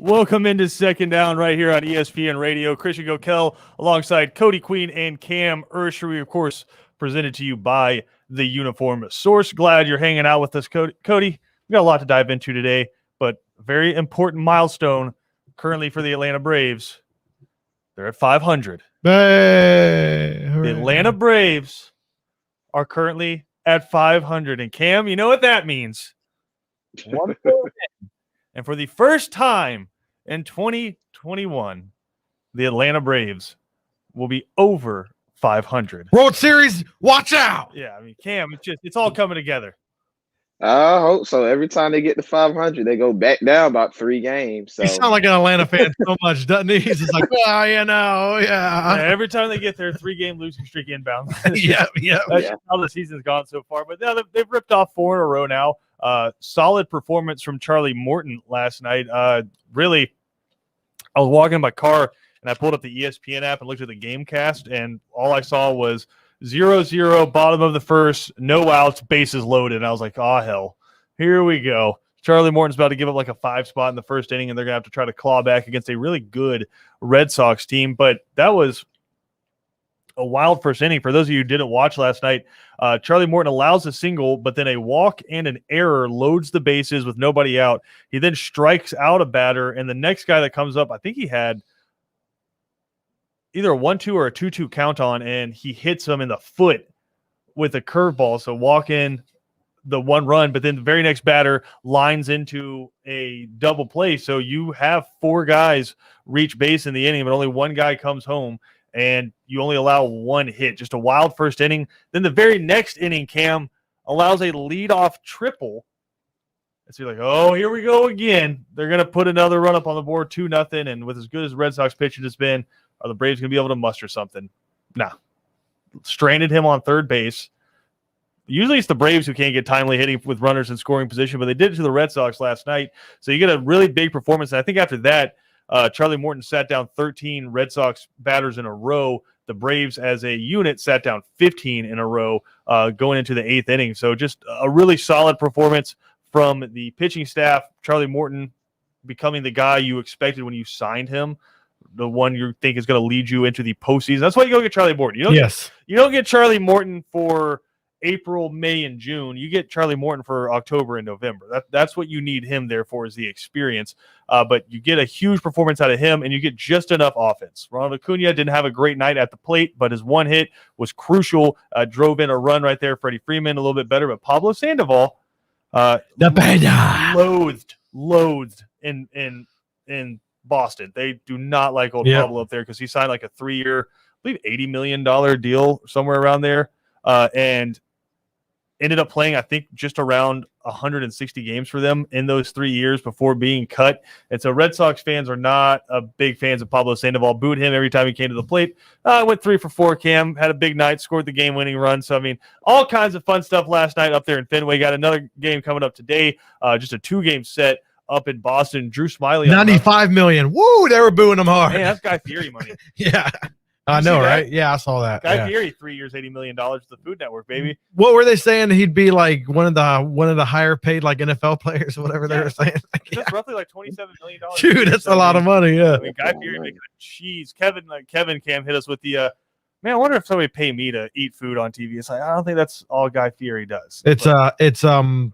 Welcome into Second Down right here on ESPN Radio. Christian Gokel alongside Cody Queen and Cam Urshery, of course, presented to you by the Uniform Source. Glad you're hanging out with us, Cody. We got a lot to dive into today, but a very important milestone currently for the Atlanta Braves. They're at 500. The Atlanta Braves are currently at 500. And Cam, you know what that means. And for the first time in 2021, the Atlanta Braves will be over 500. World Series, watch out! Yeah, I mean, Cam, it's all coming together. I hope so. Every time they get to 500, they go back down about 3 games. So You sound like an Atlanta fan so much, doesn't he? He's just like, well, yeah. Every time they get their 3-game losing streak inbound. yeah. That's how the season's gone so far. But now they've ripped off 4 in a row now. Solid performance from Charlie Morton last night. Really, I was walking in my car and I pulled up the ESPN app and looked at the game cast, and all I saw was 0-0, bottom of the first, no outs, bases loaded. And I was like, oh, hell, here we go. Charlie Morton's about to give up like a 5 spot in the first inning, and they're going to have to try to claw back against a really good Red Sox team. But that was a wild first inning. For those of you who didn't watch last night, Charlie Morton allows a single, but then a walk and an error loads the bases with nobody out. He then strikes out a batter, and the next guy that comes up, I think he had either a 1-2 or a 2-2 count on, and he hits him in the foot with a curveball. So walk in the 1 run, but then the very next batter lines into a double play. So you have 4 guys reach base in the inning, but only 1 guy comes home, and you only allow 1 hit. Just a wild first inning. Then the very next inning, Cam allows a leadoff triple. And so you're like, oh, here we go again. They're going to put another run up on the board, 2-0, and with as good as Red Sox pitching has been, are the Braves going to be able to muster something? Nah. Stranded him on third base. Usually it's the Braves who can't get timely hitting with runners in scoring position, but they did it to the Red Sox last night. So you get a really big performance. And I think after that, Charlie Morton sat down 13 Red Sox batters in a row. The Braves as a unit sat down 15 in a row going into the 8th inning. So just a really solid performance from the pitching staff. Charlie Morton becoming the guy you expected when you signed him, the one you think is going to lead you into the postseason. That's why you go get Charlie Morton. You don't get Charlie Morton for April, May, and June. You get Charlie Morton for October and November. That's what you need him there for, is the experience. But you get a huge performance out of him, and you get just enough offense. Ronald Acuna didn't have a great night at the plate, but his 1 hit was crucial. Drove in a run right there. Freddie Freeman a little bit better, but Pablo Sandoval loathed in Boston. They do not like old Pablo up there because he signed like a 3-year, I believe $80 million deal somewhere around there, and ended up playing, I think, just around 160 games for them in those 3 years before being cut. And so Red Sox fans are not big fans of Pablo Sandoval. Booed him every time he came to the plate. Went 3 for 4, Cam. Had a big night, scored the game-winning run. So, I mean, all kinds of fun stuff last night up there in Fenway. Got another game coming up today, just a 2-game set up in Boston. Drew Smyly. $95 million. Woo, they were booing him hard. Hey, that's Guy Fieri money. Yeah. I know, right? Yeah, I saw that. Guy Fieri, 3 years, $80 million to the Food Network, baby. What were they saying? He'd be like one of the higher paid like NFL players or whatever they were saying. That's roughly like $27 million. Dude, that's a lot of money. Yeah. I mean, Guy Fieri making a cheese. Kevin Cam hit us with the man. I wonder if somebody pay me to eat food on TV. It's like, I don't think that's all Guy Fieri does. It's an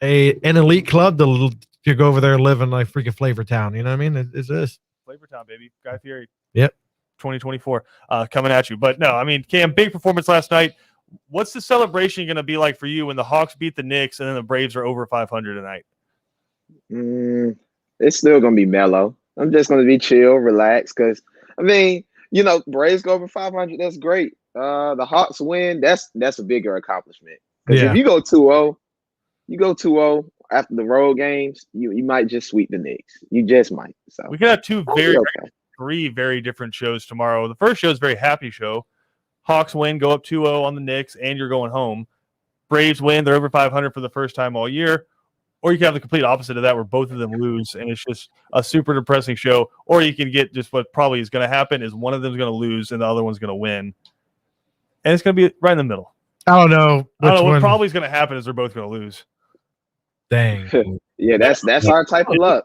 elite club to go over there and live in like freaking Flavor Town. You know what I mean? It's this Flavor Town, baby. Guy Fieri. Yep. 2024 coming at you. But no, I mean, Cam, big performance last night. What's the celebration going to be like for you when the Hawks beat the Knicks and then the Braves are over 500 tonight? It's still going to be mellow. I'm just going to be chill, relax, because, I mean, Braves go over 500, that's great. The Hawks win, that's a bigger accomplishment. Because if you go 2-0, after the road games, you might just sweep the Knicks. You just might. So we could have three very different shows tomorrow. The first show is a very happy show. Hawks win, go up 2-0 on the Knicks, and you're going home. Braves win, they're over 500 for the first time all year. Or you can have the complete opposite of that where both of them lose, and it's just a super depressing show. Or you can get just what probably is going to happen is one of them is going to lose and the other one's going to win. And it's going to be right in the middle. I don't know. What probably is going to happen is they're both going to lose. Dang. Yeah, that's our type of luck.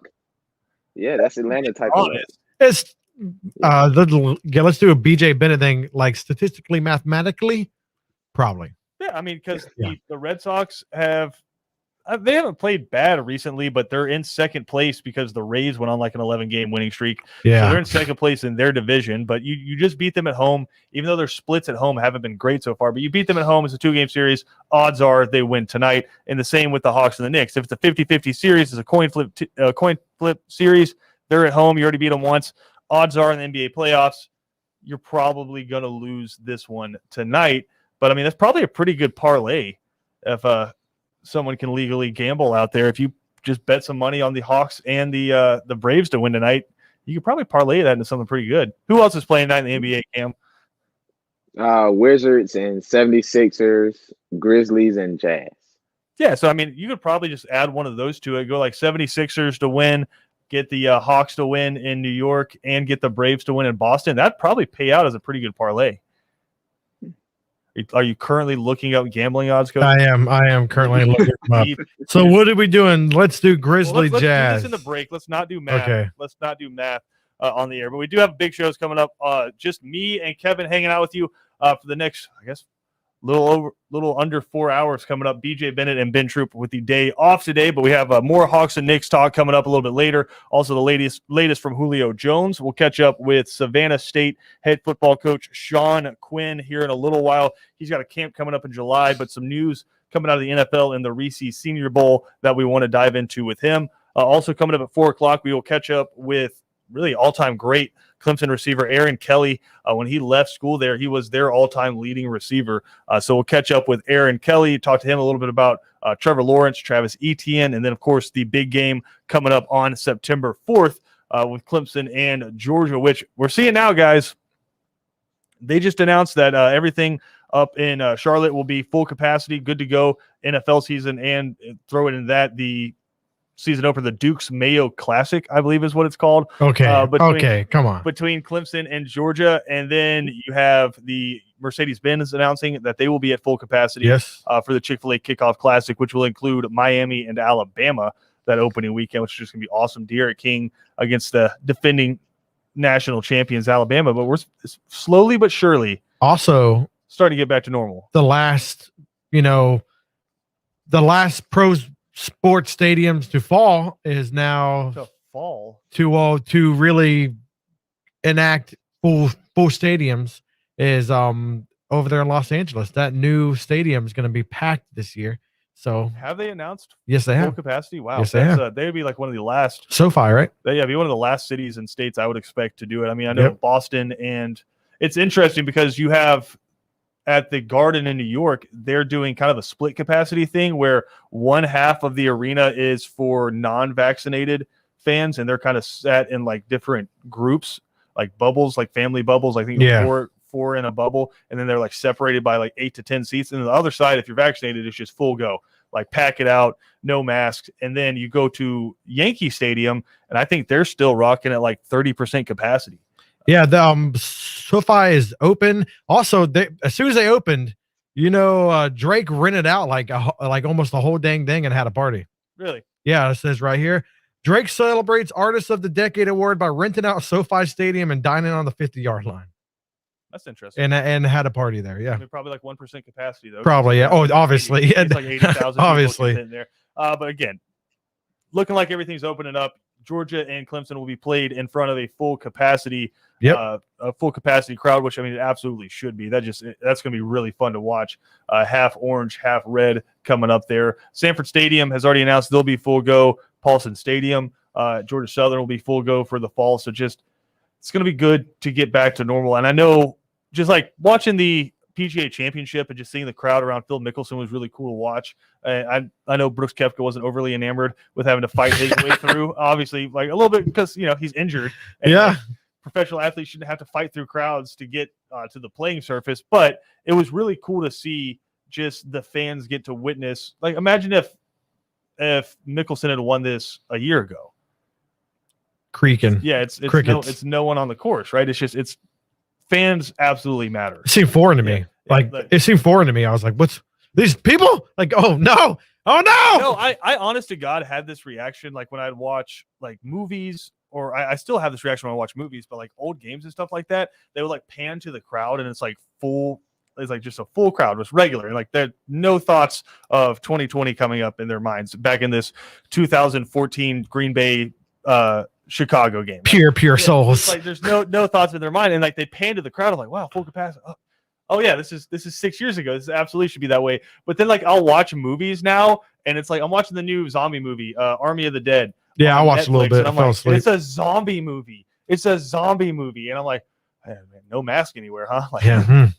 Yeah, that's Atlanta type of luck. Honest. It's let's do a BJ Bennett thing, like statistically, mathematically, probably. Yeah, I mean, because Yeah. the Red Sox have they haven't played bad recently, but they're in second place because the Rays went on like an 11-game winning streak. So Yeah. they're in second place in their division, but you just beat them at home, even though their splits at home haven't been great so far. But you beat them at home. It's a 2-game series. Odds are they win tonight. And the same with the Hawks and the Knicks. If it's a 50-50 series, it's a coin flip series. They're at home. You already beat them once. Odds are in the NBA playoffs, you're probably going to lose this one tonight. But, I mean, that's probably a pretty good parlay if someone can legally gamble out there. If you just bet some money on the Hawks and the Braves to win tonight, you could probably parlay that into something pretty good. Who else is playing tonight in the NBA, Cam? Wizards and 76ers, Grizzlies and Jazz. Yeah, so, I mean, you could probably just add one of those to it. Go like 76ers to win, get the Hawks to win in New York, and get the Braves to win in Boston. That'd probably pay out as a pretty good parlay. Are you currently looking up gambling odds, Coach? I am currently looking them up. So what are we doing? Let's do Grizzly let's Jazz. do this in the break. Let's not do math. Okay. Let's not do math on the air. But we do have big shows coming up. Just me and Kevin hanging out with you for the next, I guess, little under 4 hours coming up. BJ Bennett and Ben Troop with the day off today, but we have more Hawks and Knicks talk coming up a little bit later. Also, the latest from Julio Jones. We'll catch up with Savannah State head football coach Sean Quinn here in a little while. He's got a camp coming up in July, but some news coming out of the NFL in the Reese Senior Bowl that we want to dive into with him. Also coming up at 4 o'clock, we will catch up with really all-time great Clemson receiver Aaron Kelly. When he left school there, he was their all-time leading receiver. So we'll catch up with Aaron Kelly, talk to him a little bit about Trevor Lawrence, Travis Etienne, and then, of course, the big game coming up on September 4th with Clemson and Georgia, which we're seeing now, guys. They just announced that everything up in Charlotte will be full capacity, good to go NFL season, and throw it in that the season opener, the Duke's Mayo Classic, I believe is what it's called. Okay. Okay. Come on. Between Clemson and Georgia. And then you have the Mercedes-Benz announcing that they will be at full capacity for the Chick-fil-A Kickoff Classic, which will include Miami and Alabama that opening weekend, which is just going to be awesome. De'Aaron King against the defending national champions, Alabama. But we're slowly but surely also starting to get back to normal. The last pro sports stadiums to fall is now to really enact full stadiums is over there in Los Angeles. That new stadium is going to be packed this year. So have they announced? Yes, they have. Full capacity. Wow, yes, they have. They would be like one of the last. SoFi, right? Yeah, be one of the last cities and states I would expect to do it. I mean, I know Boston, and it's interesting because you have. At the Garden in New York, they're doing kind of a split capacity thing where one half of the arena is for non-vaccinated fans, and they're kind of set in like different groups, like bubbles, like family bubbles. I think four in a bubble, and then they're like separated by like 8 to 10 seats. And then the other side, if you're vaccinated, it's just full go, like pack it out, no masks. And then you go to Yankee Stadium, and I think they're still rocking at like 30% capacity. Yeah, the SoFi is open. Also, as soon as they opened, Drake rented out like almost the whole dang thing and had a party. Really? Yeah, it says right here. Drake celebrates Artist of the Decade award by renting out SoFi Stadium and dining on the 50-yard line. That's interesting. And had a party there. Yeah, I mean, probably like 1% capacity though. Probably, yeah. Oh, obviously, yeah. It's like 80,000. Obviously, in there. But again, looking like everything's opening up. Georgia and Clemson will be played in front of a full capacity, a full capacity crowd, which I mean, it absolutely should be. That's going to be really fun to watch. Half orange, half red coming up there. Sanford Stadium has already announced they'll be full go. Paulson Stadium, Georgia Southern will be full go for the fall. So it's going to be good to get back to normal. And I know just like watching the PGA Championship and just seeing the crowd around Phil Mickelson was really cool to watch. I know Brooks Koepka wasn't overly enamored with having to fight his way through, obviously, like a little bit because he's injured. And professional athletes shouldn't have to fight through crowds to get to the playing surface. But it was really cool to see just the fans get to witness. Like, imagine if Mickelson had won this a year ago. Creaking. Yeah, it's no one on the course, right? It's fans absolutely matter. It seemed foreign to me. It seemed foreign to me. I was like, what's these people? Like, oh no. No, I honest to God had this reaction like when I'd watch like movies or I still have this reaction when I watch movies, but like old games and stuff like that, they would like pan to the crowd and it's like full. It's like just a full crowd, was regular, and like there no thoughts of 2020 coming up in their minds back in this 2014 Green Bay Chicago game. Pure souls. Like there's no thoughts in their mind, and like they pan to the crowd, I'm like, wow, full capacity. Oh yeah, this is 6 years ago. This absolutely should be that way. But then like I'll watch movies now, and it's like I'm watching the new zombie movie, Army of the Dead. Yeah, I watched Netflix, a little bit. I fell asleep. It's a zombie movie. And I'm like, hey, man, no mask anywhere, huh? Like, yeah.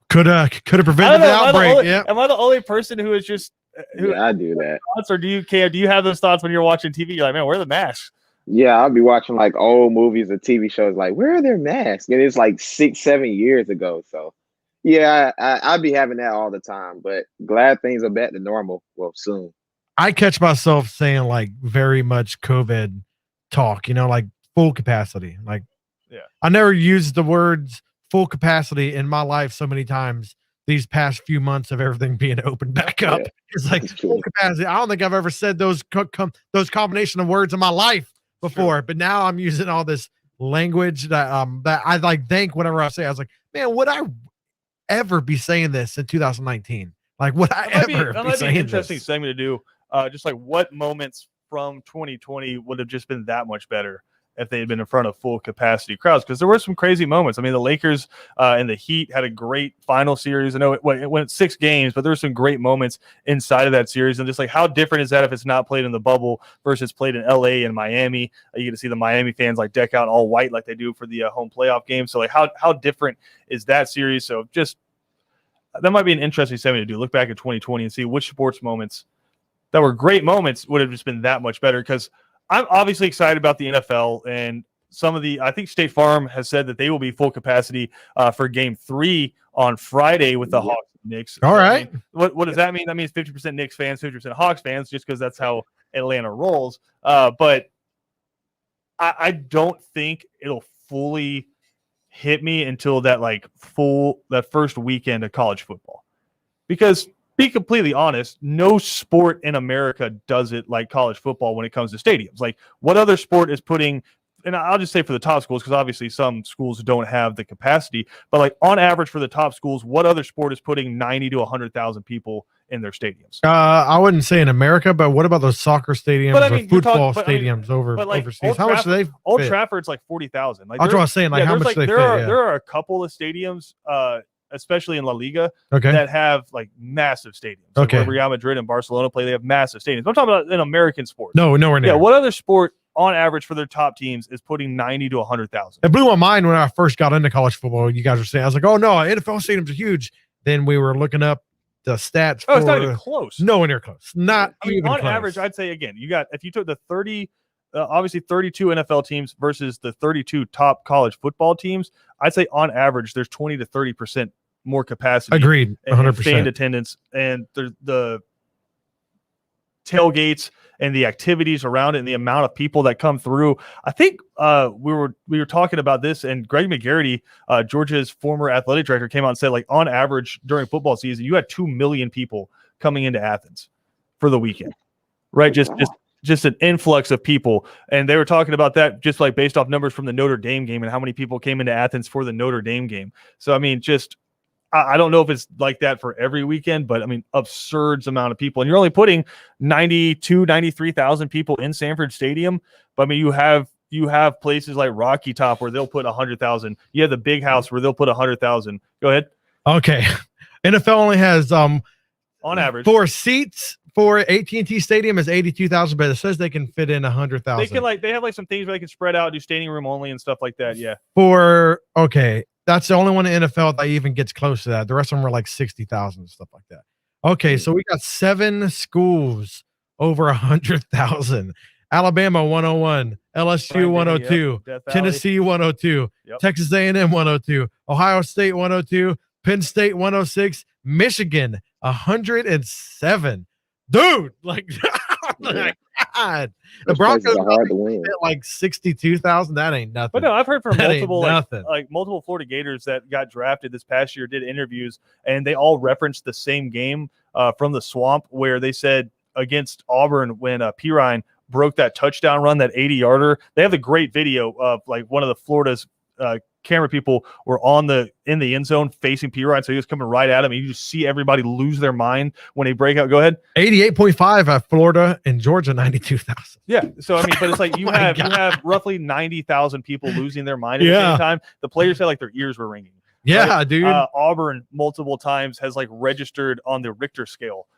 Could have prevented the outbreak. Am I the only person who is just? I do that. Or do you care? Do you have those thoughts when you're watching TV? You're like, man, where are the masks? Yeah, I'll be watching like old movies or TV shows. Like, where are their masks? And it's like 6-7 years ago. So, yeah, I'll be having that all the time. But glad things are back to normal. Well, soon. I catch myself saying like very much COVID talk. Like full capacity. Like, yeah, I never used the words full capacity in my life so many times these past few months of everything being opened back up. Yeah, it's like full capacity. I don't think I've ever said those combination of words in my life before, but now I'm using all this language that I like think whenever I say, I was like, man, would I ever be saying this in 2019? Like, would I ever be saying this? That might be an interesting segment to do. Just like what moments from 2020 would have just been that much better if they had been in front of full capacity crowds, because there were some crazy moments. I mean, the Lakers and the Heat had a great final series. I know it went 6 games, but there were some great moments inside of that series. And just like, how different is that if it's not played in the bubble versus played in LA and Miami? You get to see the Miami fans like deck out all white like they do for the home playoff game. So like, how different is that series? So just that might be an interesting segment to do. Look back at 2020 and see which sports moments that were great moments would have just been that much better, because I'm obviously excited about the NFL, and I think State Farm has said that they will be full capacity for Game 3 on Friday with the Hawks and Knicks. All right. I mean, what does that mean? That means 50% Knicks fans, 50% Hawks fans, just because that's how Atlanta rolls. But I don't think it'll fully hit me until that first weekend of college football, because be completely honest, no sport in America does it like college football when it comes to stadiums. Like, what other sport is putting, and I'll just say for the top schools, because obviously some schools don't have the capacity, but like on average for the top schools, what other sport is putting 90 to 100,000 people in their stadiums? I wouldn't say in America, but what about those soccer stadiums or football stadiums overseas? How much do they Old Trafford's like 40,000. Like, that's what I was saying. Like, how much do they fit? There are a couple of stadiums, especially in La Liga, that have like massive stadiums. Like where Real Madrid and Barcelona play, they have massive stadiums. I'm talking about in American sports. No, nowhere near. Yeah, what other sport on average for their top teams is putting 90 to 100,000? It blew my mind when I first got into college football. You guys were saying, I was like, oh no, NFL stadiums are huge. Then we were looking up the stats. Oh, it's not even close. Nowhere near close. Not even on close. average. I'd say again, if you took the 30. Obviously 32 NFL teams versus the 32 top college football teams, I'd say on average there's 20 to 30% more capacity. Agreed. 100%. Fan attendance and the tailgates and the activities around it and the amount of people that come through. I think we were talking about this, and Greg McGarity, Georgia's former athletic director, came out and said, like, on average during football season, you had 2 million people coming into Athens for the weekend, right? Just an influx of people. And they were talking about that just like based off numbers from the Notre Dame game and how many people came into Athens for the Notre Dame game. So, I mean, I don't know if it's like that for every weekend, but I mean, absurd amount of people. And you're only putting 93,000 people in Sanford Stadium. But I mean, you have places like Rocky Top where they'll put 100,000. You have the Big House where they'll put 100,000. Go ahead. Okay. NFL only has on average for seats for AT&T Stadium is 82,000, but it says they can fit in 100,000. They have like some things where they can spread out, do standing room only and stuff like that. Yeah. That's the only one in NFL that even gets close to that. The rest of them were like 60,000 and stuff like that. Okay, so we got 7 schools over 100,000. Alabama 101, LSU 102, Tennessee 102, Texas A&M 102, Ohio State 102, Penn State 106, Michigan 107. Dude, like, oh my God. The Broncos are hard to win. Like 62,000. That ain't nothing. But no, I've heard from multiple Florida Gators that got drafted this past year, did interviews, and they all referenced the same game from the Swamp where they said against Auburn when Pirine broke that touchdown run, that 80-yarder. They have the great video of like one of the Florida's camera people were in the end zone facing Perine, so he was coming right at him. And you just see everybody lose their mind when they break out. Go ahead. 88.5 at Florida and Georgia 92,000. Yeah, so I mean, but it's like you have roughly 90,000 people losing their mind at the same time. The players said like their ears were ringing. Yeah, right? dude. Auburn multiple times has like registered on the Richter scale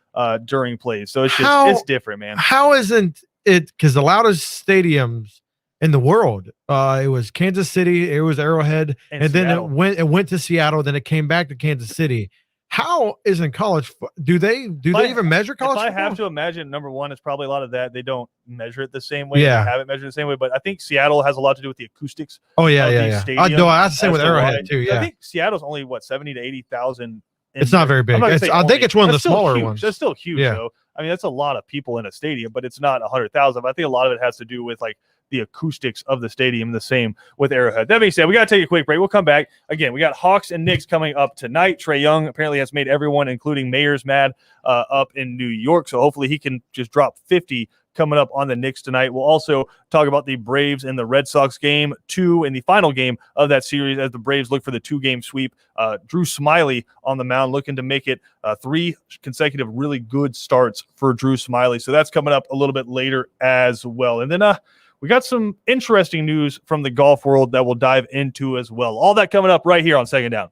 during plays, so it's just it's different, man. How isn't it? Because the loudest stadiums in the world, it was Kansas City, it was Arrowhead, and then it went to Seattle, then it came back to Kansas City. How is in college? Do they even measure college? If I have to imagine, number one, it's probably a lot of that. They don't measure it the same way. Yeah, they haven't measured the same way. But I think Seattle has a lot to do with the acoustics. Oh yeah. No, that's the same with Arrowhead too. Yeah, I think Seattle's only 70 to 80,000. It's not very big. I think it's one of the smaller ones. That's still huge, though. I mean, that's a lot of people in a stadium, but it's not 100,000. I think a lot of it has to do with like the acoustics of the stadium. The same with Arrowhead. That being said, we got to take a quick break. We'll come back. Again, we got Hawks and Knicks coming up tonight. Trae Young apparently has made everyone, including Mayors, mad up in New York. So hopefully he can just drop 50 coming up on the Knicks tonight. We'll also talk about the Braves and the Red Sox game 2 in the final game of that series as the Braves look for the 2-game sweep. Drew Smyly on the mound looking to make it 3 consecutive really good starts for Drew Smyly. So that's coming up a little bit later as well. And then we got some interesting news from the golf world that we'll dive into as well. All that coming up right here on Second Down.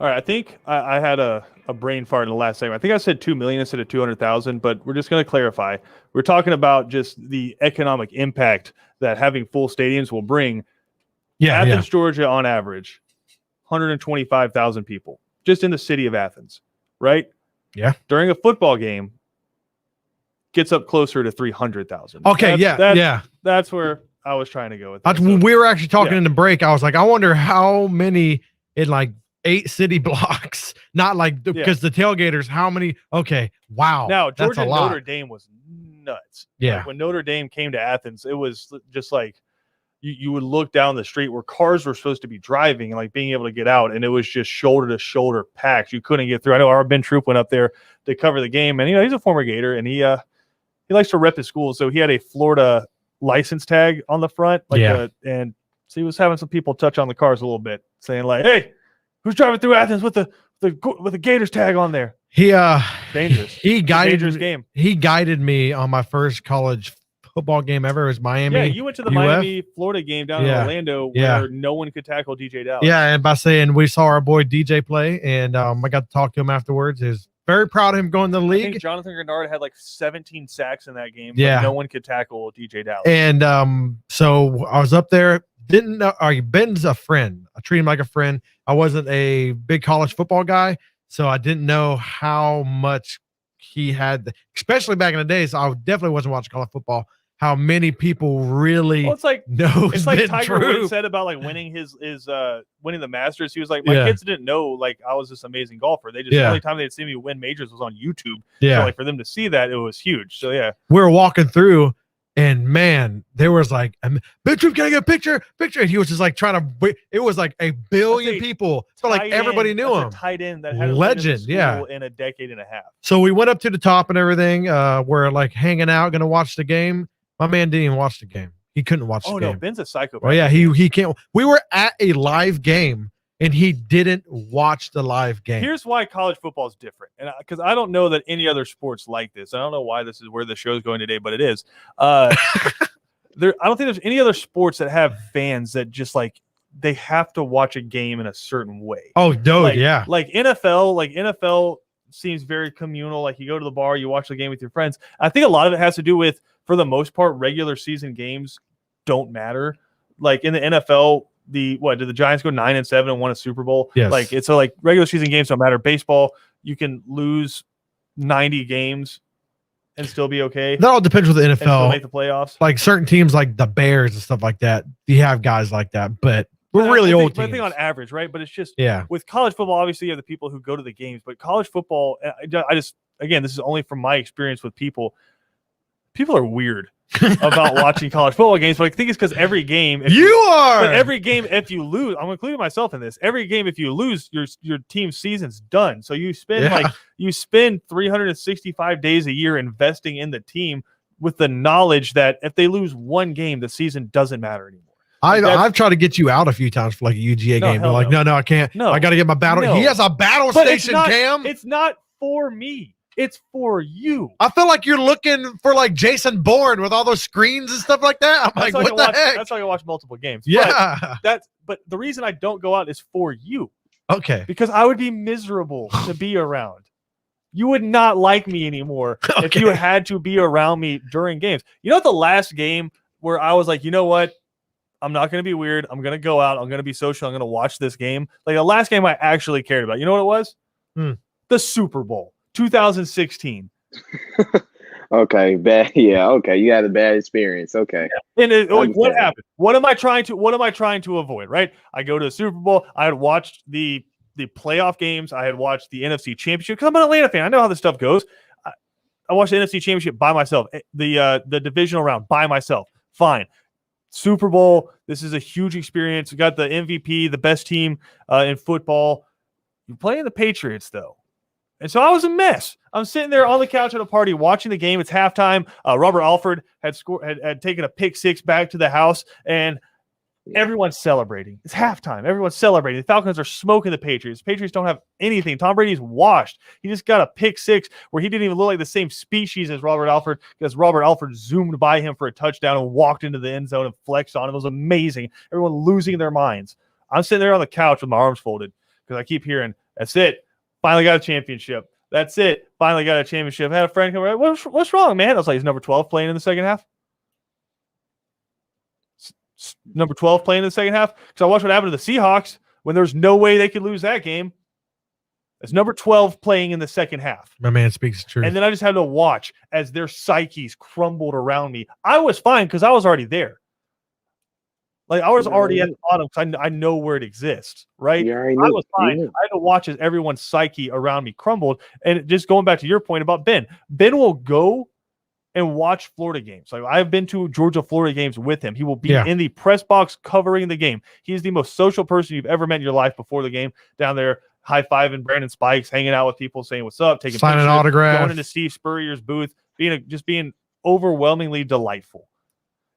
All right, I think I had a brain fart in the last segment. I think I said 2 million instead of 200,000, but we're just going to clarify. We're talking about just the economic impact that having full stadiums will bring. Yeah, Athens, Georgia, on average, 125,000 people just in the city of Athens, right? Yeah. During a football game, gets up closer to 300,000. Okay, That's where I was trying to go with that. We were actually talking in the break. I was like, I wonder how many in like 8 city blocks, not like because the tailgaters, how many? Okay, wow. Now, that's Georgia a lot. Notre Dame was nuts. Yeah. Like when Notre Dame came to Athens, it was just like you would look down the street where cars were supposed to be driving and like being able to get out, and it was just shoulder to shoulder packed. You couldn't get through. I know our Ben Troop went up there to cover the game, and he's a former Gator, and he likes to rep his school, so he had a Florida license tag on the front, and so he was having some people touch on the cars a little bit, saying like, "Hey, who's driving through Athens with the Gators tag on there?" Dangerous. He guided dangerous game. He guided me on my first college football game ever. It was Miami. Yeah, you went to the Miami Florida game down in Orlando where no one could tackle DJ Dallas. Yeah, and by saying we saw our boy DJ play, and I got to talk to him afterwards. Is very proud of him going to the league. I think Jonathan Grenard had like 17 sacks in that game. But no one could tackle DJ Dallas. And so I was up there. Didn't know. Ben's a friend. I treat him like a friend. I wasn't a big college football guy, so I didn't know how much he had, especially back in the days. I definitely wasn't watching college football. How many people really it's like know? It's like Tiger Woods said about like winning winning the Masters. He was like, my kids didn't know like I was this amazing golfer. They just the only time they'd see me win majors was on YouTube. Yeah, so, like for them to see that, it was huge. So we were walking through, and man, there was like, Ben Troop, can I get a picture? And he was just like trying to. It was like a billion people. So like everybody knew him. Tight end that had legend, in a decade and a half. So we went up to the top and everything. We're like hanging out, gonna watch the game. My man didn't even watch the game. He couldn't watch the game. Oh, no, Ben's a psychopath. Oh, yeah, he can't. We were at a live game, and he didn't watch the live game. Here's why college football is different. And because I don't know that any other sport's like this. I don't know why this is where the show's going today, but it is. I don't think there's any other sports that have fans that just like they have to watch a game in a certain way. Oh, dude, Like NFL seems very communal. Like you go to the bar, you watch the game with your friends. I think a lot of it has to do with, for the most part, regular season games don't matter. Like in the NFL, did the Giants go 9-7 and won a Super Bowl? Yes. Like it's like regular season games don't matter. Baseball, you can lose 90 games and still be okay. That all depends with the NFL. And still make the playoffs. Like certain teams, like the Bears and stuff like that, you have guys like that. But we're really old teams. I think on average, right? But it's just with college football, obviously you have the people who go to the games, but college football, I just again, this is only from my experience with people. People are weird about watching college football games, but I think it's because every game if you lose, I'm including myself in this. Every game, if you lose, your team's season's done. So you spend 365 days a year investing in the team with the knowledge that if they lose one game, the season doesn't matter anymore. I've tried to get you out a few times for like a UGA game. They're like, no, I can't. No, I got to get my battle. No. He has a battle station, Cam. It's not for me. It's for you. I feel like you're looking for like Jason Bourne with all those screens and stuff like that. I'm like, what the heck? That's how I watch multiple games. Yeah. But the reason I don't go out is for you. Okay. Because I would be miserable to be around. You would not like me anymore if you had to be around me during games. You know, the last game where I was like, you know what? I'm not going to be weird. I'm going to go out. I'm going to be social. I'm going to watch this game. Like the last game I actually cared about. You know what it was? The Super Bowl. 2016. Okay, bad. Yeah, okay. You had a bad experience. Okay. Yeah. And what happened? What am I trying to avoid? Right? I go to the Super Bowl. I had watched the playoff games. I had watched the NFC Championship because I'm an Atlanta fan. I know how this stuff goes. I watched the NFC Championship by myself. The divisional round by myself. Fine. Super Bowl. This is a huge experience. We got the MVP, the best team in football. You're playing the Patriots though. And so I was a mess. I'm sitting there on the couch at a party watching the game. It's halftime. Robert Alford had taken a pick six back to the house, and everyone's celebrating. It's halftime. Everyone's celebrating. The Falcons are smoking the Patriots. The Patriots don't have anything. Tom Brady's washed. He just got a pick six where he didn't even look like the same species as Robert Alford because Robert Alford zoomed by him for a touchdown and walked into the end zone and flexed on him. It was amazing. Everyone losing their minds. I'm sitting there on the couch with my arms folded because I keep hearing, That's it. Finally got a championship. That's it. Finally got a championship. I had a friend come over. What's wrong, man? I was like, is number 12 playing in the second half? Number 12 playing in the second half? Because I watched what happened to the Seahawks when there's no way they could lose that game. It's number 12 playing in the second half. My man speaks the truth. And then I just had to watch as their psyches crumbled around me. I was fine because I was already there. Like, I was already at the bottom because I know where it exists, right? I was fine. I had to watch as everyone's psyche around me crumbled. And just going back to your point about Ben. Ben will go and watch Florida games. Like, I've been to Georgia-Florida games with him. He will be in the press box covering the game. He is the most social person you've ever met in your life before the game, down there high-fiving Brandon Spikes, hanging out with people, saying what's up, taking signing pictures, autographs, going into Steve Spurrier's booth, being overwhelmingly delightful.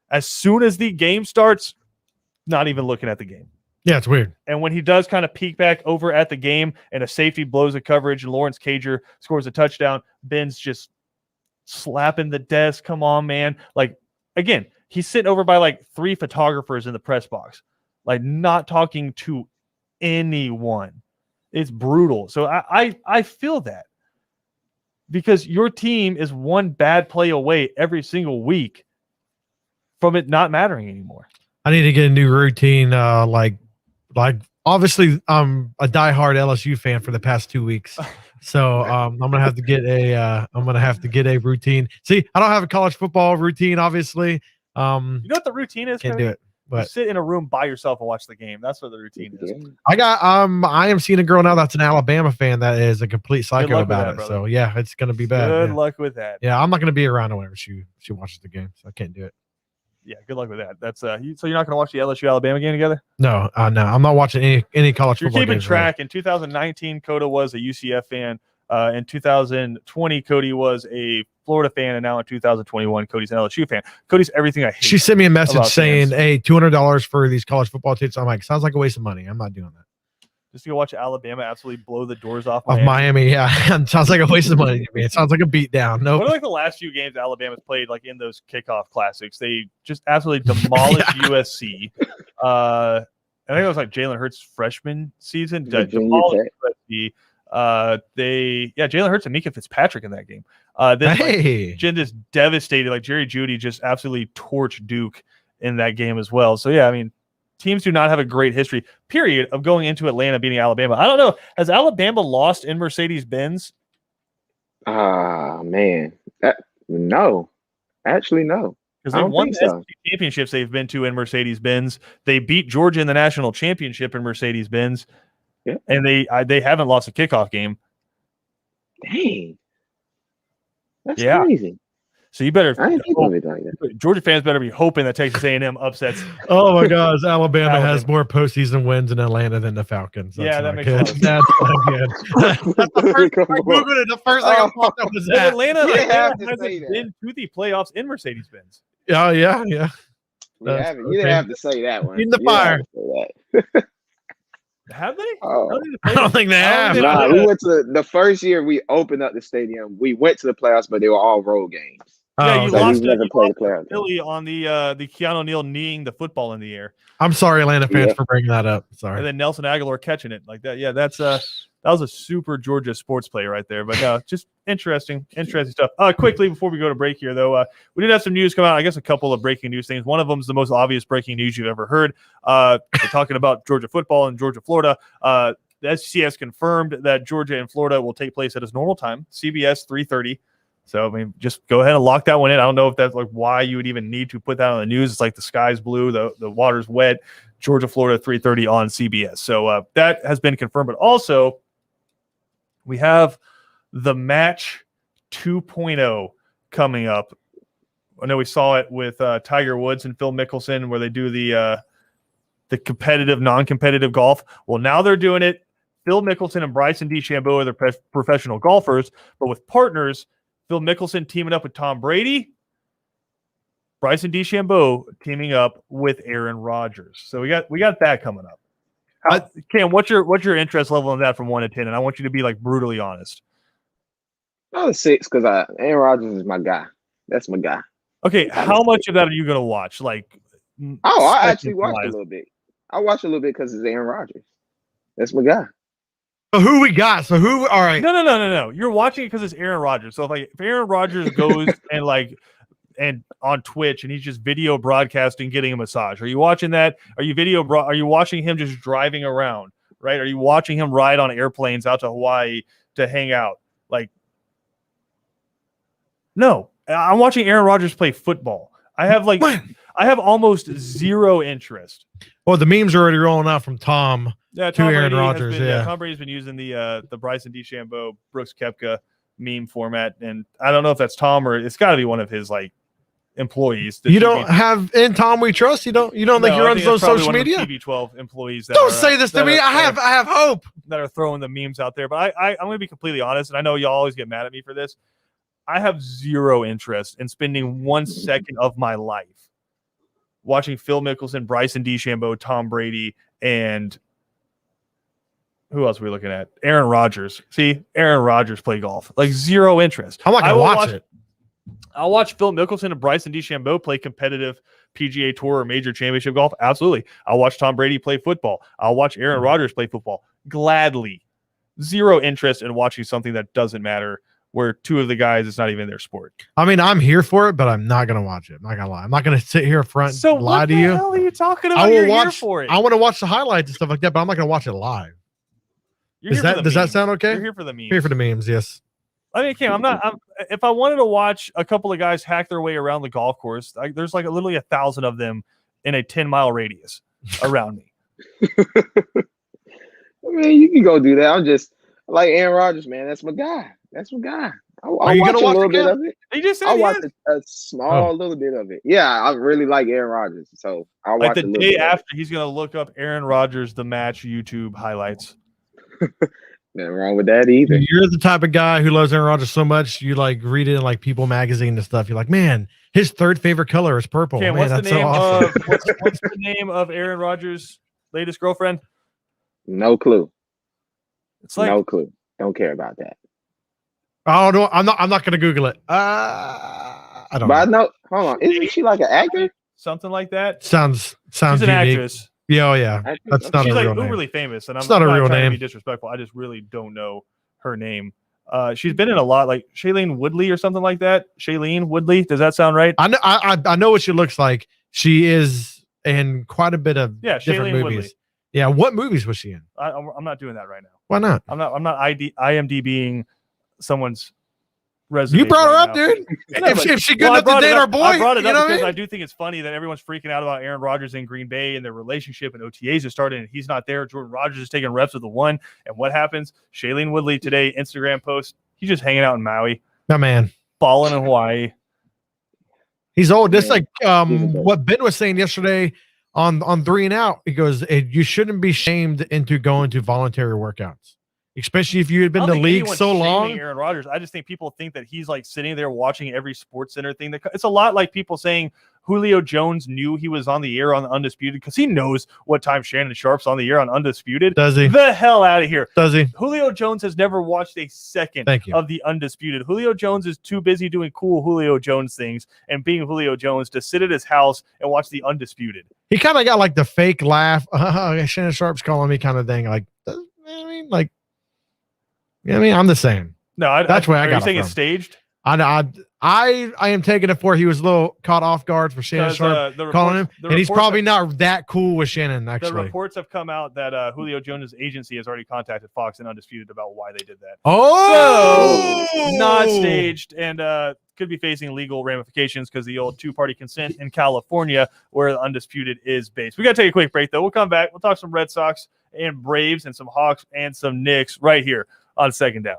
As soon as the game starts, not even looking at the game. Yeah, it's weird. And when he does kind of peek back over at the game and a safety blows a coverage and Lawrence Cager scores a touchdown, Ben's just slapping the desk. Come on, man. Like, again, he's sitting over by like 3 photographers in the press box, like not talking to anyone. It's brutal. So I feel that, because your team is one bad play away every single week from it not mattering anymore. I need to get a new routine. Like obviously I'm a diehard LSU fan for the past 2 weeks. So I'm gonna have to get a routine. See, I don't have a college football routine, obviously. You know what the routine is? Can't do it. But you sit in a room by yourself and watch the game. That's what the routine is. I am seeing a girl now that's an Alabama fan that is a complete psycho about it. brother. So yeah, it's gonna be bad. Good luck with that. Yeah, I'm not gonna be around whenever she watches the game, so I can't do it. Yeah, good luck with that. That's so you're not going to watch the LSU Alabama game together? No, no, I'm not watching any college football. You're keeping games track. In 2019, Coda was a UCF fan. In 2020, Cody was a Florida fan, and now in 2021, Cody's an LSU fan. Cody's everything I hate. She sent me a message saying, fans. "Hey, $200 for these college football tickets." I'm like, sounds like a waste of money. I'm not doing that. Just to go watch Alabama absolutely blow the doors off Miami. Yeah, sounds like a waste of money to me. It sounds like a beatdown. No, What are like the last few games Alabama's played, like in those kickoff classics? They just absolutely demolished USC. I think it was like Jalen Hurts' freshman season. Demolished USC. Jalen Hurts and Mika Fitzpatrick in that game. Then just devastated. Like Jerry Jeudy just absolutely torched Duke in that game as well. So yeah, I mean, teams do not have a great history, period, of going into Atlanta beating Alabama. I don't know. Has Alabama lost in Mercedes-Benz? Man. No. Actually, no. Because they won the SEC championships they've been to in Mercedes-Benz. They beat Georgia in the national championship in Mercedes-Benz. Yeah. And they haven't lost a kickoff game. Dang. That's crazy. So you better. I didn't think of it like that. Good. Georgia fans better be hoping that Texas A&M upsets. Oh my gosh, Alabama has more postseason wins in Atlanta than the Falcons. That's that makes good. sense. That's not good. That's the first thing I Googled it. The first thing I thought that was that. Atlanta hasn't been to the playoffs in Mercedes-Benz. Yeah. You didn't have to say that one. In the fire. Have they? I don't think they have. Nah, we went to the first year we opened up the stadium. We went to the playoffs, but they were all road games. Yeah, you lost to Philly on the Keanu Neal kneeing the football in the air. I'm sorry, Atlanta fans, for bringing that up. Sorry. And then Nelson Aguilar catching it like that. Yeah, that was a super Georgia sports play right there. But just interesting stuff. Quickly before we go to break here, though, we did have some news come out. I guess a couple of breaking news things. One of them is the most obvious breaking news you've ever heard. We're talking about Georgia football and Georgia, Florida. The SEC has confirmed that Georgia and Florida will take place at its normal time, CBS 3:30. So, I mean, just go ahead and lock that one in. I don't know if that's like why you would even need to put that on the news. It's like the sky's blue, the water's wet. Georgia, Florida, 3:30 on CBS. So that has been confirmed. But also, we have the match 2.0 coming up. I know we saw it with Tiger Woods and Phil Mickelson, where they do the competitive, non-competitive golf. Well, now they're doing it. Phil Mickelson and Bryson DeChambeau are the professional golfers, but with partners. Phil Mickelson teaming up with Tom Brady, Bryson DeChambeau teaming up with Aaron Rodgers. So we got that coming up. Cam, what's your interest level in that from 1 to 10? And I want you to be like brutally honest. Oh, 6 because Aaron Rodgers is my guy. That's my guy. Okay, how much of that are you going to watch? Like, I actually watched a little bit. I watched a little bit because it's Aaron Rodgers. That's my guy. So who we got? So who? All right. No. You're watching it because it's Aaron Rodgers. So if Aaron Rodgers goes and on Twitch and he's just video broadcasting, getting a massage. Are you watching that? Are you watching him just driving around? Right? Are you watching him ride on airplanes out to Hawaii to hang out? No. I'm watching Aaron Rodgers play football. I have almost zero interest. Well, the memes are already rolling out from Tom. Yeah, to Aaron Rodgers. Tom Brady's been using the Bryson DeChambeau, Brooks Koepka meme format, and I don't know if that's Tom or it's got to be one of his employees. You don't have in Tom we trust. You don't think he runs those social media? TV12 employees. Don't say this to me. I have hope that are throwing the memes out there. But I'm going to be completely honest, and I know y'all always get mad at me for this. I have zero interest in spending 1 second of my life watching Phil Mickelson, Bryson DeChambeau, Tom Brady, and who else are we looking at? Aaron Rodgers. See, Aaron Rodgers play golf. Zero interest. I'm not going to watch it. I'll watch Phil Mickelson and Bryson DeChambeau play competitive PGA Tour or major championship golf. Absolutely. I'll watch Tom Brady play football. I'll watch Aaron Rodgers play football. Gladly. Zero interest in watching something that doesn't matter, where two of the guys, it's not even their sport. I mean, I'm here for it, but I'm not going to watch it. I'm not going to lie. I'm not going to sit here front and lie to you. So what the hell are you talking about? You're here for it. I want to watch the highlights and stuff like that, but I'm not going to watch it live. Does that sound okay? You're here for the memes. Here for the memes, yes. I mean, Cam, if I wanted to watch a couple of guys hack their way around the golf course, there's literally 1,000 of them in a 10-mile radius around me. I mean, you can go do that. I'm just like Aaron Rodgers, man. That's my guy. I'll watch a little bit of it. He just said I'll watch a small little bit of it. Yeah, I really like Aaron Rodgers, so I'll watch the day after. He's gonna look up Aaron Rodgers the match YouTube highlights. Nothing wrong with that either. You're the type of guy who loves Aaron Rodgers so much you read it in People magazine and stuff. You're like, man, his third favorite color is purple. Okay, man, what's the name of Aaron Rodgers' latest girlfriend? No clue. It's no clue. Don't care about that. Oh no, I'm not gonna Google it. I don't know. But I know. Hold on, isn't she like an actor? Something like that. Sounds She's an unique. actress. Yeah, yeah. That's not She's a real name. uberly famous, and I'm not a real trying name. to be disrespectful. I just really don't know her name. She's been in a lot, like Shailene Woodley or something like that. Shailene Woodley, does that sound right? I know what she looks like. She is in quite a bit of different Shailene movies. Woodley. Yeah, what movies was she in? I'm not doing that right now. Why not? I'm not IMDbing someone's resume. You brought her right up, now. dude. If she good enough to date our boy, I brought it up because I I do think it's funny that everyone's freaking out about Aaron Rodgers in Green Bay and their relationship, and OTAs have started, and he's not there. Jordan Rodgers is taking reps with the one, and what happens? Shailene Woodley today, Instagram post, he's just hanging out in Maui. My man. Balling in Hawaii. He's old. Just like what Ben was saying yesterday on 3 and Out. He goes, you shouldn't be shamed into going to voluntary workouts. Especially if you had been in the league so long. Aaron Rodgers, I just think people think that he's sitting there watching every Sports Center thing. It's a lot like people saying Julio Jones knew he was on the air on the Undisputed because he knows what time Shannon Sharp's on the air on Undisputed. Does he? The hell out of here. Does he? Julio Jones has never watched a second of the Undisputed. Julio Jones is too busy doing cool Julio Jones things and being Julio Jones to sit at his house and watch the Undisputed. He kind of got the fake laugh. Shannon Sharp's calling me kind of thing. I'm the same. No, that's where I got. Are you saying it's staged? I am taking it for he was a little caught off guard for Shannon Sharp calling him, and he's probably not that cool with Shannon. Actually, the reports have come out that Julio Jones' agency has already contacted Fox and Undisputed about why they did that. Oh, so not staged, and could be facing legal ramifications because the old two-party consent in California, where the Undisputed is based. We got to take a quick break though. We'll come back. We'll talk some Red Sox and Braves and some Hawks and some Knicks right here on Second Down.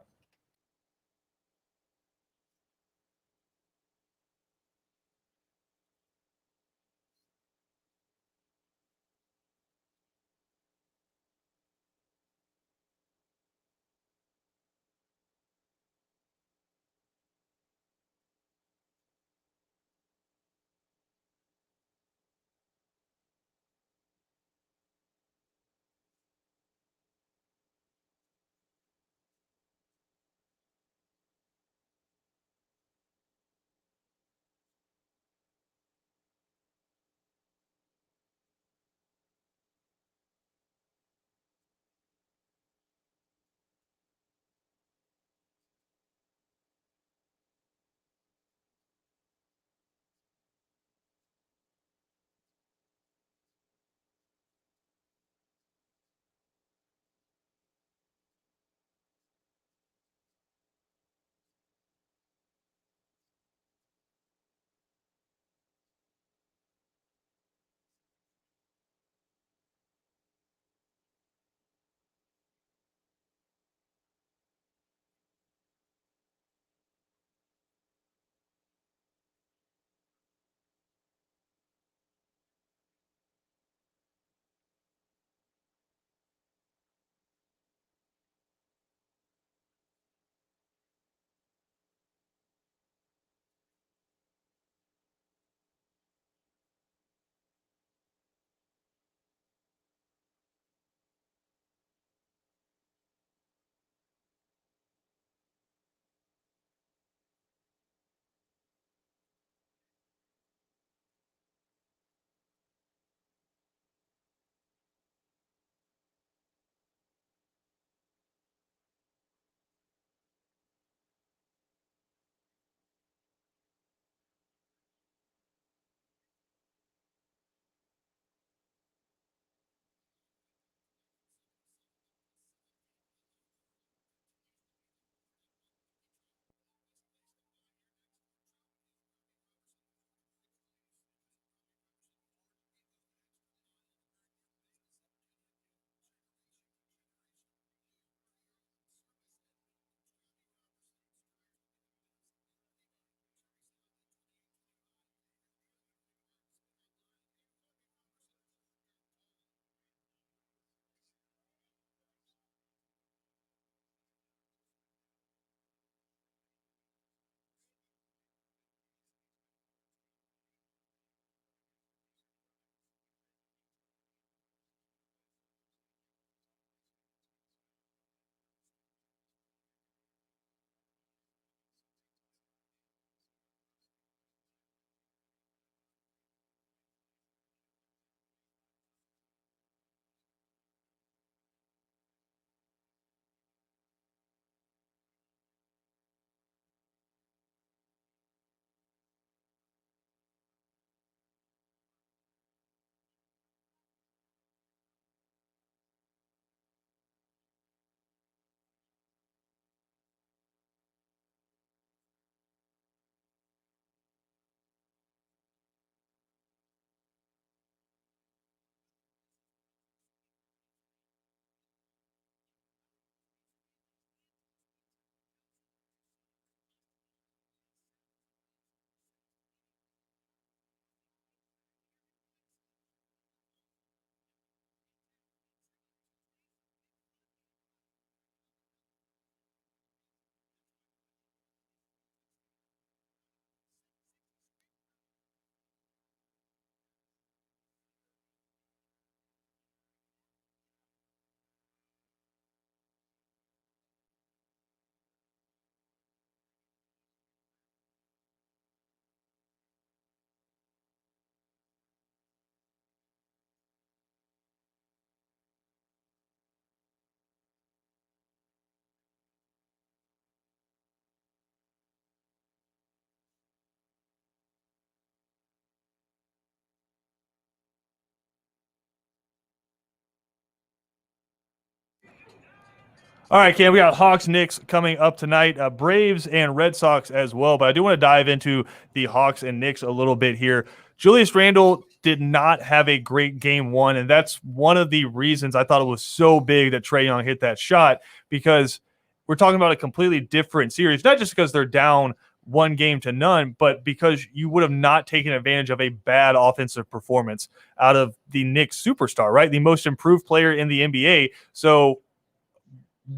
All right, Cam, we got Hawks, Knicks coming up tonight, Braves and Red Sox as well. But I do want to dive into the Hawks and Knicks a little bit here. Julius Randle did not have a great game one, and that's one of the reasons I thought it was so big that Trae Young hit that shot, because we're talking about a completely different series, not just because they're down 1-0, but because you would have not taken advantage of a bad offensive performance out of the Knicks superstar, right? The most improved player in the NBA. So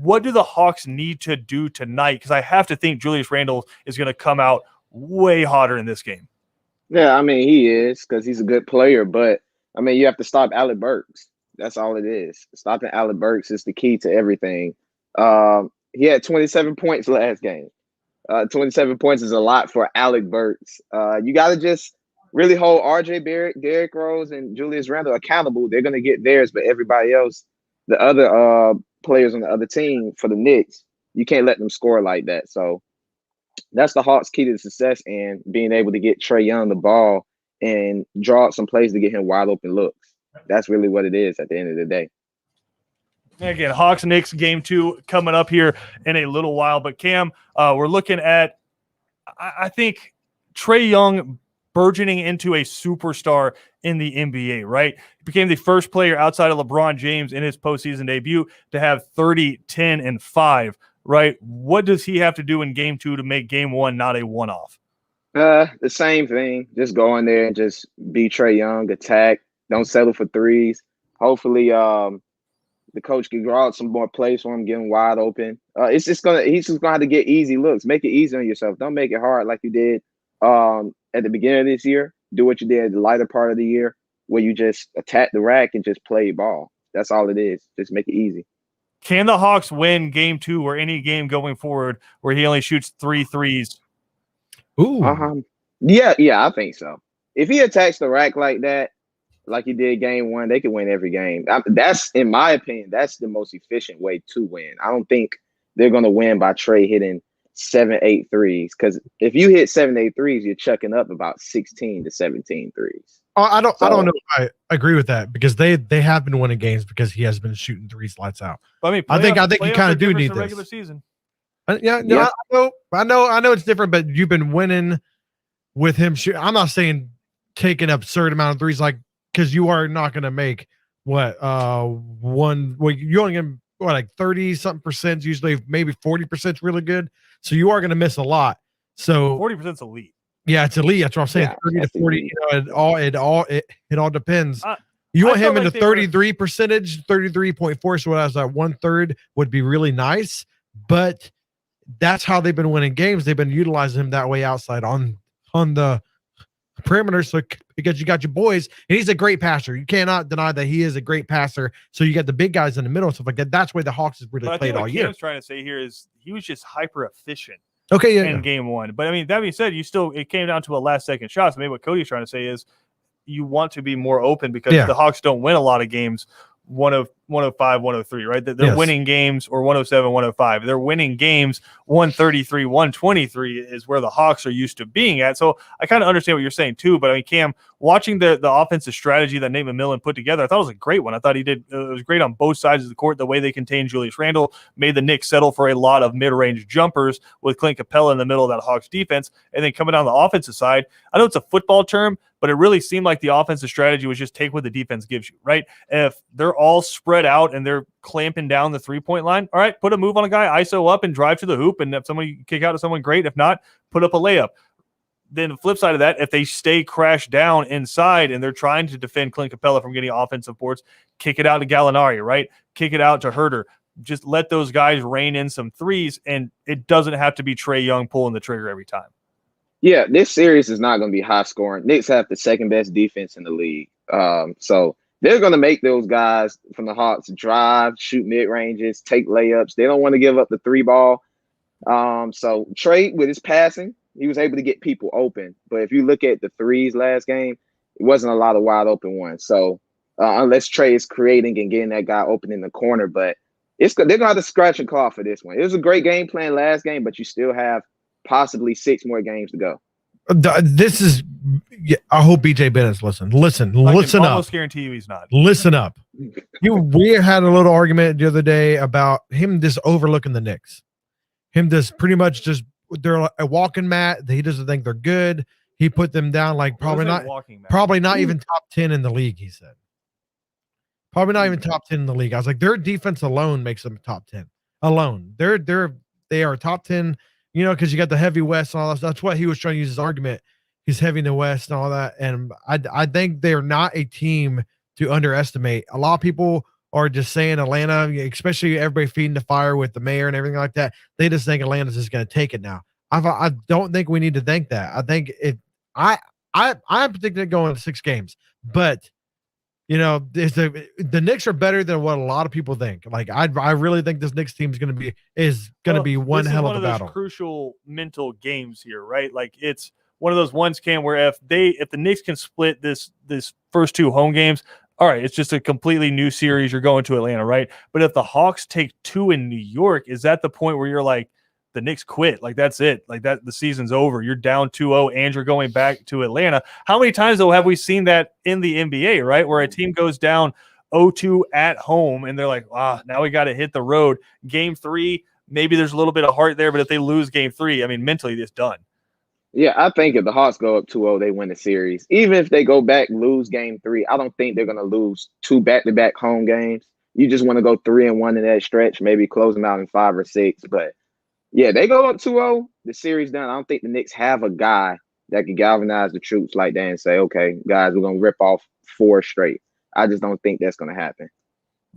what do the Hawks need to do tonight? Because I have to think Julius Randle is going to come out way hotter in this game. Yeah, I mean, he is, because he's a good player. But, I mean, you have to stop Alec Burks. That's all it is. Stopping Alec Burks is the key to everything. He had 27 points last game. 27 points is a lot for Alec Burks. You got to just really hold RJ Barrett, Derrick Rose, and Julius Randle accountable. They're going to get theirs, but everybody else, the other players on the other team for the Knicks, you can't let them score like that. So that's the Hawks' key to success, and being able to get Trae Young the ball and draw up some plays to get him wide open looks. That's really what it is at the end of the day. Again, Hawks Knicks game 2 coming up here in a little while. But Cam, we're looking at, I think, Trae Young burgeoning into a superstar in the NBA, right? He became the first player outside of LeBron James in his postseason debut to have 30, 10, and 5, right? What does he have to do in game 2 to make game 1 not a one-off? The same thing. Just go in there and just be Trae Young, attack. Don't settle for threes. Hopefully, the coach can draw out some more plays for him, get him wide open. He's just gonna have to get easy looks. Make it easy on yourself. Don't make it hard like you did at the beginning of this year. Do what you did at the lighter part of the year, where you just attack the rack and just play ball. That's all it is. Just make it easy. Can the Hawks win game 2 or any game going forward where he only shoots 3 threes? Ooh. Yeah, I think so. If he attacks the rack like that, like he did game 1, they can win every game. That's, in my opinion, that's the most efficient way to win. I don't think they're going to win by Trae hitting 7, 8 threes, because if you hit 7, 8 threes, you're chucking up about 16 to 17 threes. I don't know if I agree with that, because they have been winning games because he has been shooting threes lights out. I mean, I think you kind of do need this. Regular season. I know it's different, but you've been winning with him shooting. I'm not saying taking an absurd amount of threes, like, because you are not going to make you only get like 30 something percent, usually maybe 40% is really good. So you are going to miss a lot. So 40% is elite. Yeah, it's elite. That's what I'm saying. Yeah, 30 to 40. It all depends. You want him in the 33 percentage, 33.4. So I was like 1/3 would be really nice, but that's how they've been winning games. They've been utilizing him that way outside on the perimeter. So because you got your boys, and he's a great passer. You cannot deny that he is a great passer. So you got the big guys in the middle and stuff like that. That's where the Hawks has really played all year. What Cam's trying to say here is he was just hyper efficient. Okay, in game 1. But I mean, that being said, it came down to a last second shot. So maybe what Cody's trying to say is you want to be more open, because the Hawks don't win a lot of games 105, 103, right? They're winning games, or 107, 105. They're winning games 133, 123 is where the Hawks are used to being at. So I kind of understand what you're saying too. But I mean, Cam, watching the offensive strategy that Nate McMillan put together, I thought it was a great one. I thought it was great on both sides of the court. The way they contained Julius Randle made the Knicks settle for a lot of mid-range jumpers with Clint Capella in the middle of that Hawks defense. And then coming down the offensive side, I know it's a football term, but it really seemed like the offensive strategy was just take what the defense gives you, right? If they're all spread out and they're clamping down the three-point line, all right, put a move on a guy, ISO up and drive to the hoop, and if somebody kick out to someone, great. If not, put up a layup. Then the flip side of that, if they stay crashed down inside and they're trying to defend Clint Capella from getting offensive boards, kick it out to Gallinari, right? Kick it out to Herter. Just let those guys rain in some threes, and it doesn't have to be Trae Young pulling the trigger every time. Yeah, this series is not going to be high scoring. Knicks have the second best defense in the league. So they're going to make those guys from the Hawks drive, shoot mid ranges, take layups. They don't want to give up the 3-ball. So Trae, with his passing, he was able to get people open. But if you look at the threes last game, it wasn't a lot of wide open ones. So unless Trae is creating and getting that guy open in the corner, but they're going to have to scratch and claw for this one. It was a great game plan last game, but you still have possibly 6 more games to go. I hope BJ Bennett's listening. Listen I up. almost guarantee you he's not. Listen up. We had a little argument the other day about him just overlooking the Knicks. Him just pretty much just they're a walking mat. He doesn't think they're good. He put them down like probably not even top 10 in the league. He said probably not even top 10 in the league. I was like, their defense alone makes them top 10 alone. They are top 10. You know, because you got the heavy West and all that. That's what he was trying to use his argument. He's heavy in the West and all that. And I think they're not a team to underestimate. A lot of people are just saying Atlanta, especially everybody feeding the fire with the mayor and everything like that. They just think Atlanta's just going to take it now. I don't think we need to think that. I think I'm predicting going 6 games, but you know, the Knicks are better than what a lot of people think. Like I really think this Knicks team is going to be one hell of a battle. Crucial mental games here, right? Like it's one of those ones, where if the Knicks can split this first 2 home games, all right, it's just a completely new series. You're going to Atlanta, right? But if the Hawks take 2 in New York, is that the point where you're like, the Knicks quit? Like that's it. Like that, the season's over. You're down 2-0 and you're going back to Atlanta. How many times though have we seen that in the NBA, right? Where a team goes down 0-2 at home and they're like, now we got to hit the road. Game 3, maybe there's a little bit of heart there, but if they lose game 3, I mean, mentally it's done. Yeah, I think if the Hawks go up 2-0, they win the series. Even if they go back, lose game 3, I don't think they're going to lose 2 back-to-back home games. You just want to go 3-1 in that stretch, maybe close them out in 5 or 6. But yeah, they go up 2-0, the series done. I don't think the Knicks have a guy that can galvanize the troops like that and say, okay, guys, we're going to rip off 4 straight. I just don't think that's going to happen.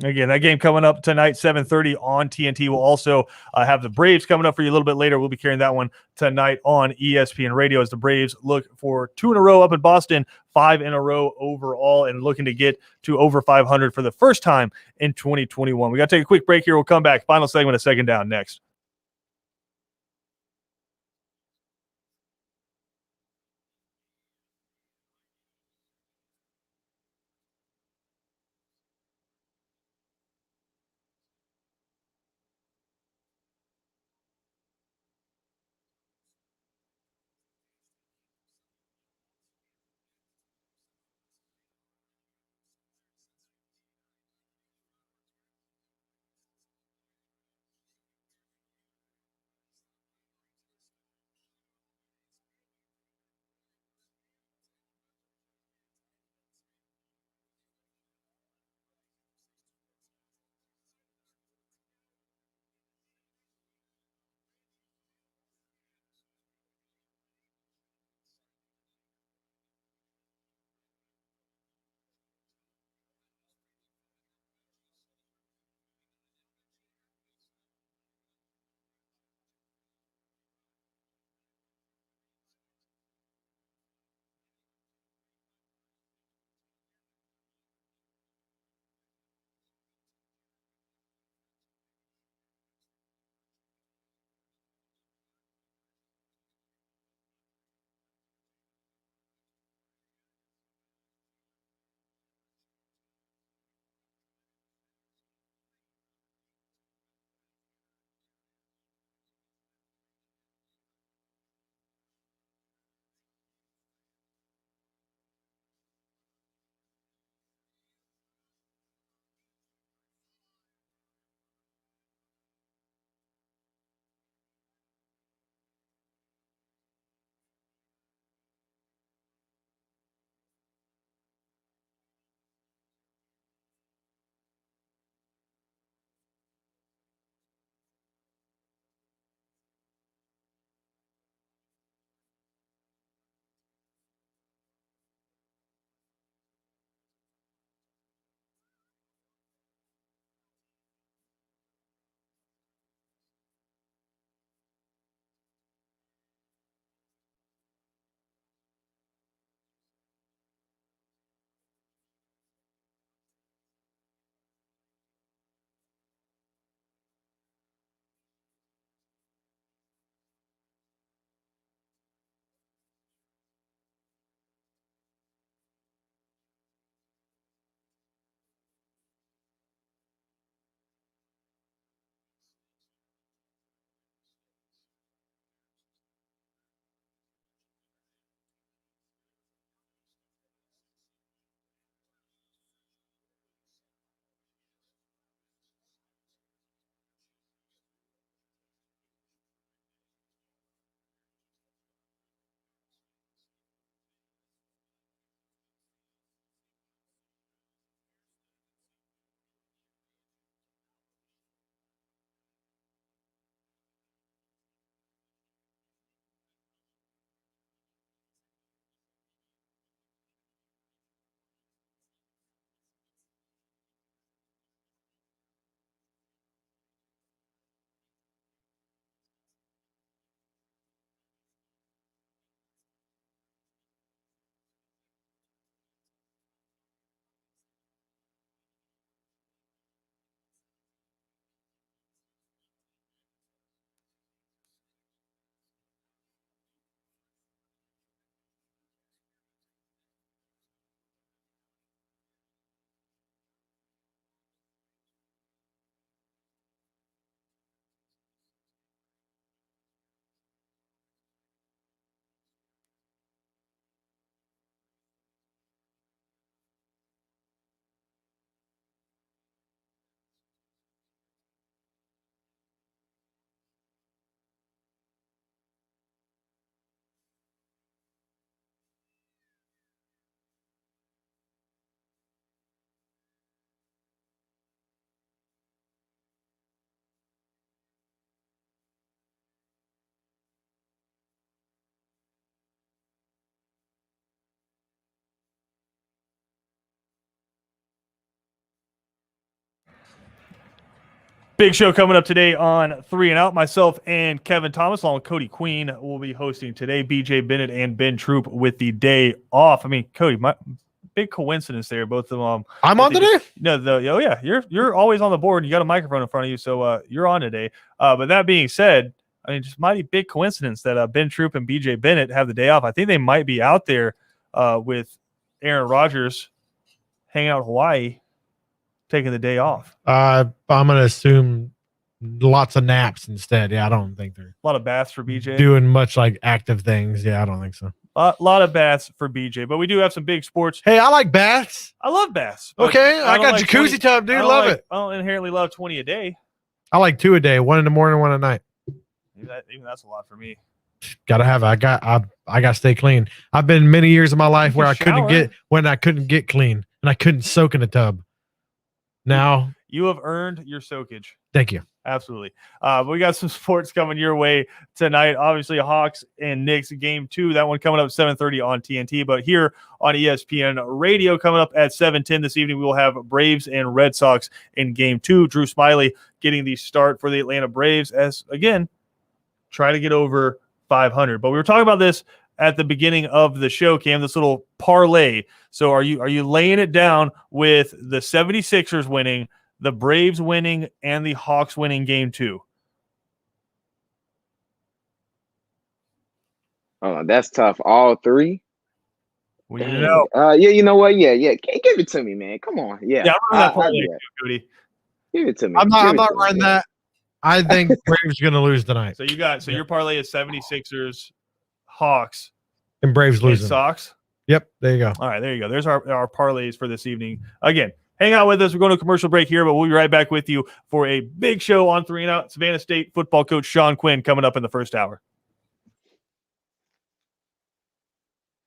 Again, that game coming up tonight, 7:30 on TNT. We'll also have the Braves coming up for you a little bit later. We'll be carrying that one tonight on ESPN Radio as the Braves look for 2 in a row up in Boston, 5 in a row overall, and looking to get to over 500 for the first time in 2021. We got to take a quick break here. We'll come back. Final segment of Second Down next. Big show coming up today on 3 and Out. Myself and Kevin Thomas, along with Cody Queen, will be hosting today. BJ Bennett and Ben Troop with the day off. I mean, Cody, my big coincidence there. Both of them. I'm on today. Oh yeah, you're always on the board. You got a microphone in front of you, so you're on today. But that being said, I mean, just mighty big coincidence that Ben Troop and BJ Bennett have the day off. I think they might be out there with Aaron Rodgers, hanging out in Hawaii, taking the day off. I'm gonna assume lots of naps instead. Yeah, I don't think they're A lot of baths for BJ. doing much like active things. Yeah, I don't think so. A lot of baths for BJ, but we do have some big sports. Hey, I like baths. I love baths. but Okay, I don't got like jacuzzi 20 tub, dude. I don't Love like- it. I don't inherently love 20 a day. I like 2 a day, 1 in the morning, 1 at night. Even that's a lot for me. Gotta have it. I got to stay clean. I've been many years of my life You where can shower. I couldn't get clean and I couldn't soak in a tub. Now, You have earned your soakage. thank you. Absolutely. But we got some sports coming your way tonight. Obviously, Hawks and Knicks game 2. That one coming up 7:30 on TNT. But here on ESPN Radio coming up at 7:10 this evening, we will have Braves and Red Sox in game 2. Drew Smiley getting the start for the Atlanta Braves as, again, try to get over 500. But we were talking about this at the beginning of the show, Cam, this little parlay. So are you laying it down with the 76ers winning, the Braves winning, and the Hawks winning game 2? Oh, that's tough. All three. We need to know. Yeah, you know what? Yeah. Give it to me, man. Come on. Yeah. Yeah, I'm running that I'll parlay do too, that. Cody. Give it to me. I'm Give it not to me, running man. that. I think Braves going to lose tonight. So your parlay is 76ers, Hawks, And Braves and losing. Sox. Yep, there you go. All right, there you go. There's our parlays for this evening. Again, hang out with us. We're going to a commercial break here, but we'll be right back with you for a big show on 3 and Out. Savannah State football coach Sean Quinn coming up in the first hour.